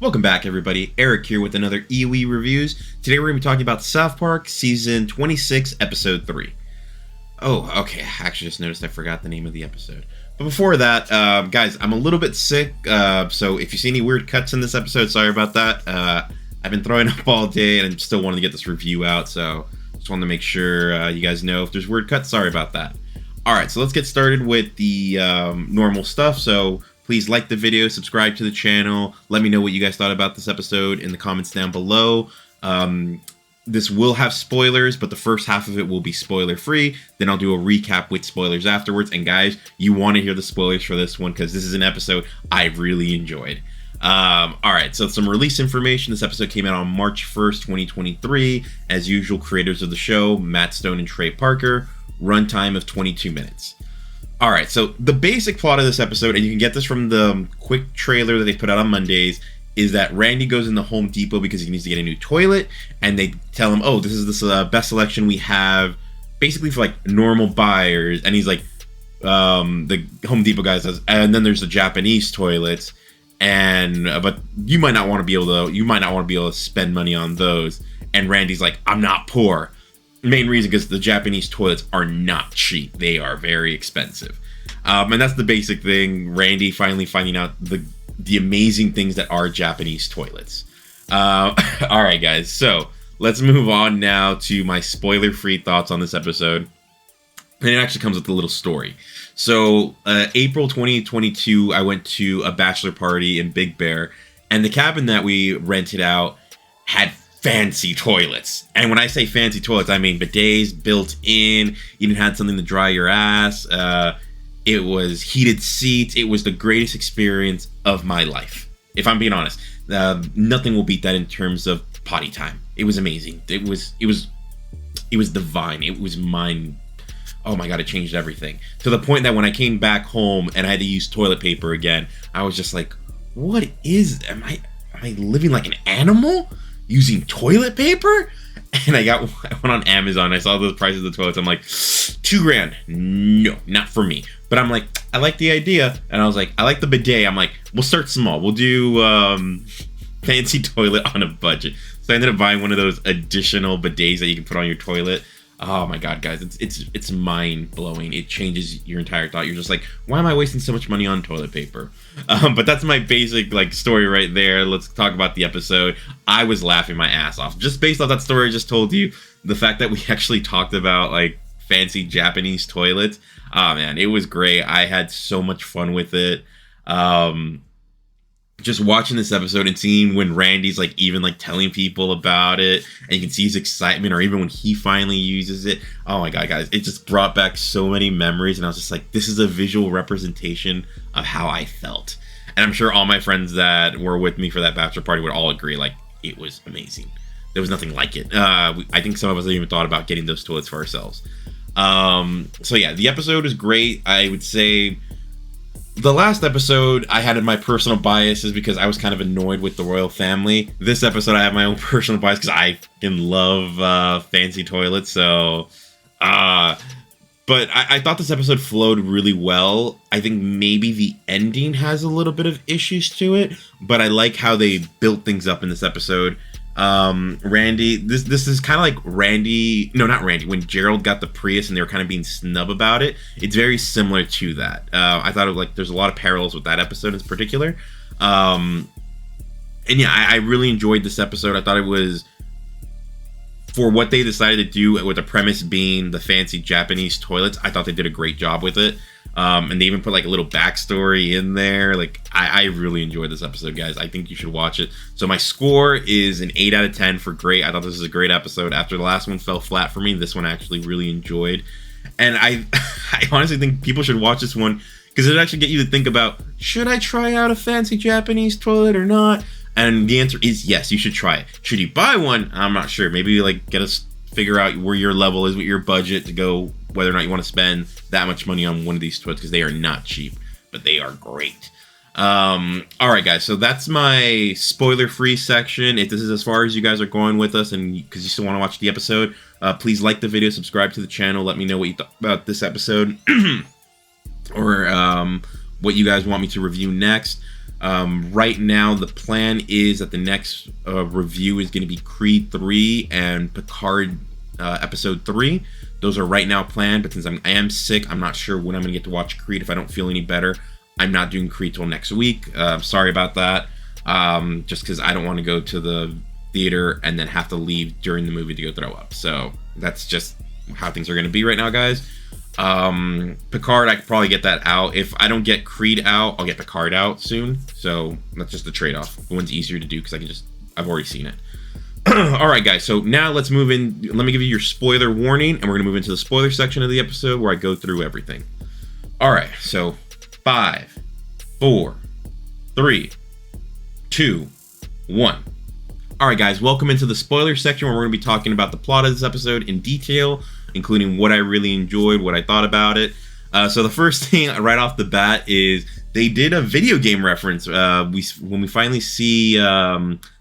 Welcome back, everybody. Eric here with another EOE Reviews. Today we're going to be talking about South Park Season 26, Episode 3. Oh, okay. I actually just noticed I forgot the name of the episode. But before that, guys, I'm a little bit sick, so if you see any weird cuts in this episode, sorry about that. I've been throwing up all day, and I'm still wanting to get this review out, so just wanted to make sure you guys know if there's weird cuts, sorry about that. Alright, so let's get started with the normal stuff. So please like the video, subscribe to the channel, let me know what you guys thought about this episode in the comments down below. This will have spoilers, but the first half of it will be spoiler free. Then I'll do a recap with spoilers afterwards. And guys, you want to hear the spoilers for this one because this is an episode I really enjoyed. Alright, so some release information. This episode came out on March 1st, 2023. As usual, creators of the show, Matt Stone and Trey Parker. Runtime of 22 minutes. Alright, so the basic plot of this episode, and you can get this from the quick trailer that they put out on Mondays, is that Randy goes into Home Depot because he needs to get a new toilet, and they tell him, oh, this is the best selection we have, basically for like normal buyers, and he's like, the Home Depot guy says, and then there's the Japanese toilets, and but you might not want to be able to spend money on those, and Randy's like, I'm not poor. Main reason because the Japanese toilets are not cheap. They are very expensive. And that's the basic thing. Randy finally finding out the amazing things that are Japanese toilets. Alright guys, so let's move on now to my spoiler-free thoughts on this episode. And it actually comes with a little story. So, April 2022, I went to a bachelor party in Big Bear. And the cabin that we rented out had fancy toilets. And when I say fancy toilets, I mean bidets built in. You even had something to dry your ass. It was heated seats. It was the greatest experience of my life. If I'm being honest, nothing will beat that in terms of potty time. It was amazing. It was divine. It was mine. Oh my God, it changed everything. To the point that when I came back home and I had to use toilet paper again, I was just like, what am I living like an animal? Using toilet paper? And I went on Amazon, I saw the prices of the toilets, I'm like, $2,000, no, not for me. But I'm like, I like the idea, and I was like, I like the bidet, I'm like, we'll start small, we'll do fancy toilet on a budget. So I ended up buying one of those additional bidets that you can put on your toilet. Oh my God, guys, it's mind-blowing. It changes your entire thought. You're just like, why am I wasting so much money on toilet paper? But that's my basic story right there. Let's talk about the episode. I was laughing my ass off. Just based off that story I just told you, the fact that we actually talked about fancy Japanese toilets. Oh man, it was great. I had so much fun with it. Just watching this episode and seeing when Randy's even telling people about it, and you can see his excitement, or even when he finally uses it. Oh my God, guys, it just brought back so many memories, and I was just like, this is a visual representation of how I felt. And I'm sure all my friends that were with me for that bachelor party would all agree, it was amazing. There was nothing like it. I think some of us even thought about getting those toilets for ourselves. So yeah, the episode is great. I would say the last episode, I had my personal biases because I was kind of annoyed with the royal family. This episode, I have my own personal bias because I fucking love fancy toilets. So, but I thought this episode flowed really well. I think maybe the ending has a little bit of issues to it, but I like how they built things up in this episode. Randy, this is kind of like Randy, no, not Randy, when Gerald got the Prius and they were kind of being snub about it. It's very similar to that. I thought there's a lot of parallels with that episode in particular. And yeah, I really enjoyed this episode. I thought it was, for what they decided to do with the premise being the fancy Japanese toilets, I thought they did a great job with it. And they even put a little backstory in there. I really enjoyed this episode, guys. I think you should watch it. So my score is an 8 out of 10 for great. I thought this was a great episode. After the last one fell flat for me, this one I actually really enjoyed. And I honestly think people should watch this one because it actually get you to think about, should I try out a fancy Japanese toilet or not? And the answer is yes, you should try it. Should you buy one? I'm not sure. Maybe get us figure out where your level is with your budget to go, whether or not you want to spend that much money on one of these toilets, because they are not cheap, but they are great. Alright guys, so that's my spoiler-free section. If this is as far as you guys are going with us, and because you still want to watch the episode, please like the video, subscribe to the channel, let me know what you thought about this episode, or what you guys want me to review next. Right now, the plan is that the next review is going to be Creed 3 and Picard Episode 3. Those are right now planned, but since I am sick, I'm not sure when I'm going to get to watch Creed. If I don't feel any better, I'm not doing Creed till next week. Sorry about that. Just because I don't want to go to the theater and then have to leave during the movie to go throw up. So that's just how things are going to be right now, guys. Picard, I could probably get that out. If I don't get Creed out, I'll get Picard out soon. So that's just the trade-off. The one's easier to do because I've already seen it. All right, guys. So now let's move in. Let me give you your spoiler warning, and we're gonna move into the spoiler section of the episode where I go through everything. All right. So 5, 4, 3, 2, 1. All right, guys. Welcome into the spoiler section where we're gonna be talking about the plot of this episode in detail, including what I really enjoyed, what I thought about it. So the first thing right off the bat is they did a video game reference. When we finally see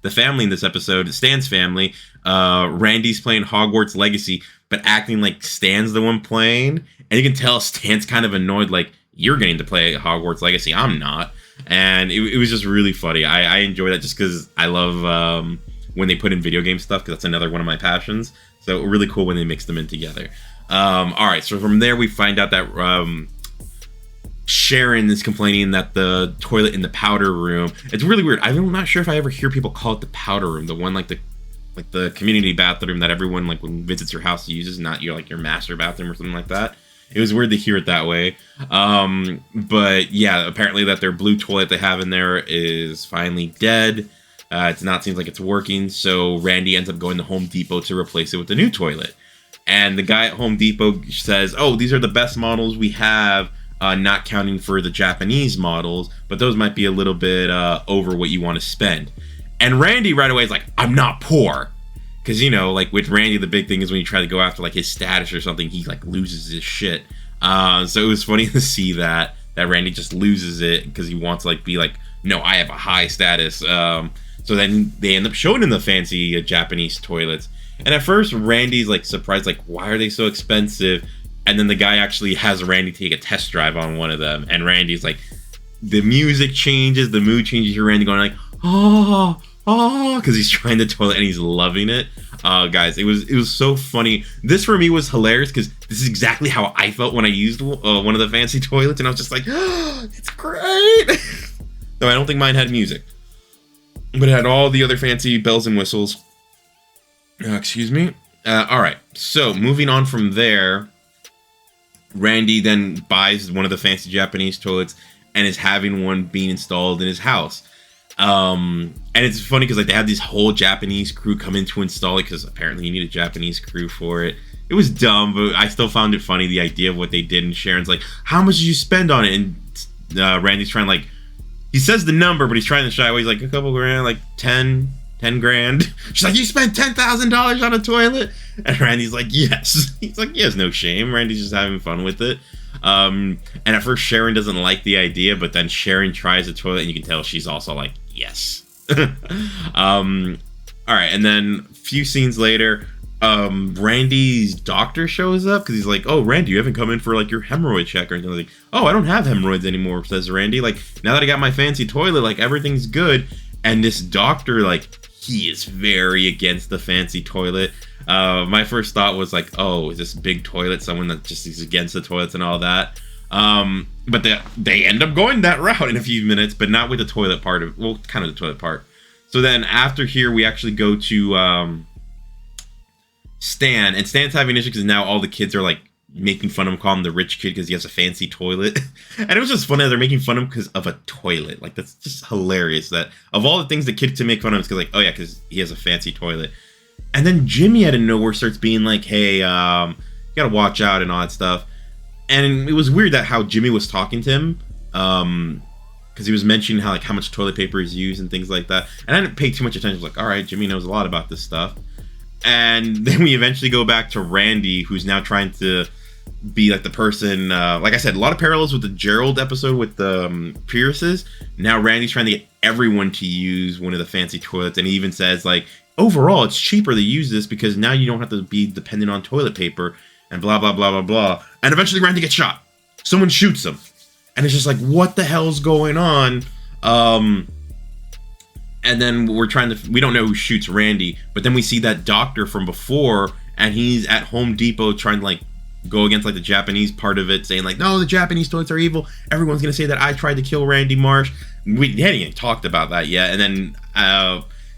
the family in this episode, Stan's family, Randy's playing Hogwarts Legacy, but acting like Stan's the one playing. And you can tell Stan's kind of annoyed, like, you're getting to play Hogwarts Legacy, I'm not. And it was just really funny. I enjoy that just because I love when they put in video game stuff, because that's another one of my passions. So really cool when they mix them in together. All right, so from there we find out that Sharon is complaining that the toilet in the powder room. It's really weird. I'm not sure if I ever hear people call it the powder room, the one like the community bathroom that everyone like when visits your house uses, not your master bathroom or something like that. It was weird to hear it that way. But yeah, apparently that their blue toilet they have in there is finally dead. It's not seems like it's working, so Randy ends up going to Home Depot to replace it with a new toilet. And the guy at Home Depot says, "Oh, these are the best models we have, not counting for the Japanese models, but those might be a little bit over what you want to spend." And Randy right away is like, "I'm not poor." Because, like with Randy, the big thing is when you try to go after like his status or something, he like loses his shit. So it was funny to see that Randy just loses it because he wants to like be like, "No, I have a high status." So then they end up showing him the fancy Japanese toilets. And at first, Randy's like surprised, like, why are they so expensive? And then the guy actually has Randy take a test drive on one of them. And Randy's like, the music changes, the mood changes. You're Randy going like, oh, because he's trying the toilet and he's loving it. Guys, it was so funny. This for me was hilarious because this is exactly how I felt when I used one of the fancy toilets. And I was just like, oh, it's great. Though I don't think mine had music. But it had all the other fancy bells and whistles. Excuse me. All right. So moving on from there, Randy then buys one of the fancy Japanese toilets and is having one being installed in his house. And it's funny because like they had this whole Japanese crew come in to install it because apparently you need a Japanese crew for it. It was dumb, but I still found it funny, the idea of what they did. And Sharon's like, "How much did you spend on it?" And Randy's trying like, he says the number, but he's trying to shy away. He's like, a couple grand, like 10 grand. She's like, "You spent $10,000 on a toilet?" And Randy's like, "Yes." He's like, he has no shame. Randy's just having fun with it. And at first Sharon doesn't like the idea, but then Sharon tries the toilet and you can tell she's also like, yes. All right. And then a few scenes later, Randy's doctor shows up because he's like, "Oh, Randy, you haven't come in for like your hemorrhoid check or anything." Like, "Oh, I don't have hemorrhoids anymore," says Randy. Like, now that I got my fancy toilet, like everything's good. And this doctor, like, he is very against the fancy toilet. My first thought was like, oh, is this big toilet someone that just is against the toilets and all that? But they end up going that route in a few minutes, but not with the toilet part of, well, kind of the toilet part. So then after here, we actually go to Stan, and Stan's having issues because now all the kids are like making fun of him, calling him the rich kid because he has a fancy toilet. And it was just funny that they're making fun of him because of a toilet. Like, that's just hilarious that of all the things the kid to make fun of is because like, oh yeah, because he has a fancy toilet. And then Jimmy out of nowhere starts being like, "Hey, you gotta watch out," and all that stuff. And it was weird that how Jimmy was talking to him, because he was mentioning how much toilet paper is used and things like that. And I didn't pay too much attention. I was like, all right, Jimmy knows a lot about this stuff. And then we eventually go back to Randy, who's now trying to be like the person, like I said, a lot of parallels with the Gerald episode with the Pierces. Now Randy's trying to get everyone to use one of the fancy toilets, and he even says like, overall it's cheaper to use this because now you don't have to be dependent on toilet paper and blah blah blah blah blah. And eventually Randy gets shot. Someone shoots him, and it's just like, what the hell's going on? And then we don't know who shoots Randy, but then we see that doctor from before, and he's at Home Depot trying to like go against like the Japanese part of it, saying like, no, the Japanese toilets are evil. Everyone's gonna say that I tried to kill Randy Marsh. We hadn't even talked about that yet. And then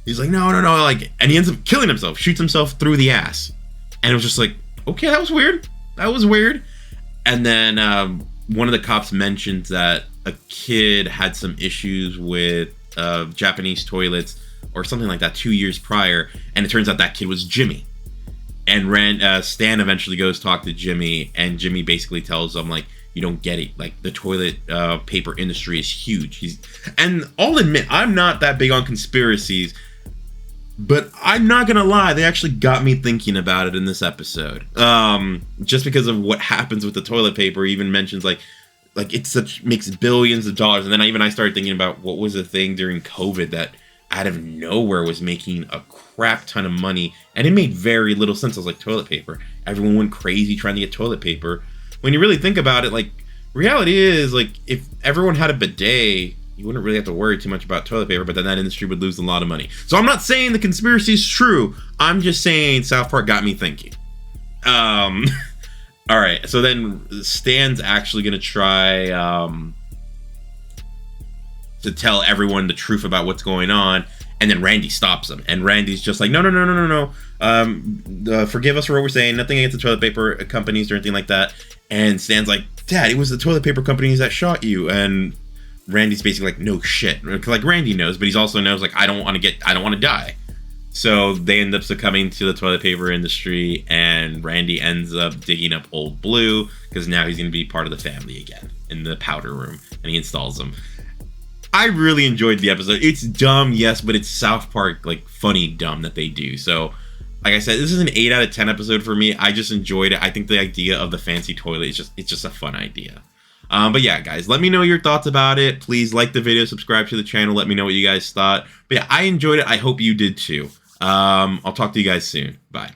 he's like, no, like, and he ends up killing himself, shoots himself through the ass. And it was just like, okay, that was weird. And then one of the cops mentions that a kid had some issues with Japanese toilets or something like that 2 years prior, and it turns out that kid was Jimmy. And Stan eventually goes talk to Jimmy, and Jimmy basically tells him like, you don't get it, like the toilet paper industry is huge. And I'll admit, I'm not that big on conspiracies, but I'm not gonna lie, they actually got me thinking about it in this episode. Just because of what happens with the toilet paper. He even mentions like makes billions of dollars, and then I started thinking about what was the thing during COVID that out of nowhere was making a crap ton of money, and it made very little sense. I was like, toilet paper. Everyone went crazy trying to get toilet paper. When you really think about it, like, reality is, like, if everyone had a bidet, you wouldn't really have to worry too much about toilet paper, but then that industry would lose a lot of money. So I'm not saying the conspiracy is true. I'm just saying South Park got me thinking. All right, so then Stan's actually going to try to tell everyone the truth about what's going on, and then Randy stops him. And Randy's just like, no. Forgive us for what we're saying. Nothing against the toilet paper companies or anything like that. And Stan's like, Dad, it was the toilet paper companies that shot you. And Randy's basically like, no shit. Like, Randy knows, but he also knows, like, I don't want to die. So they end up succumbing to the toilet paper industry, and Randy ends up digging up Old Blue because now he's going to be part of the family again in the powder room, and he installs him. I really enjoyed the episode. It's dumb, yes, but it's South Park, like, funny dumb that they do. So, like I said, this is an 8 out of 10 episode for me. I just enjoyed it. I think the idea of the fancy toilet it's just a fun idea. But yeah, guys, let me know your thoughts about it. Please like the video, subscribe to the channel. Let me know what you guys thought. But yeah, I enjoyed it. I hope you did too. I'll talk to you guys soon. Bye.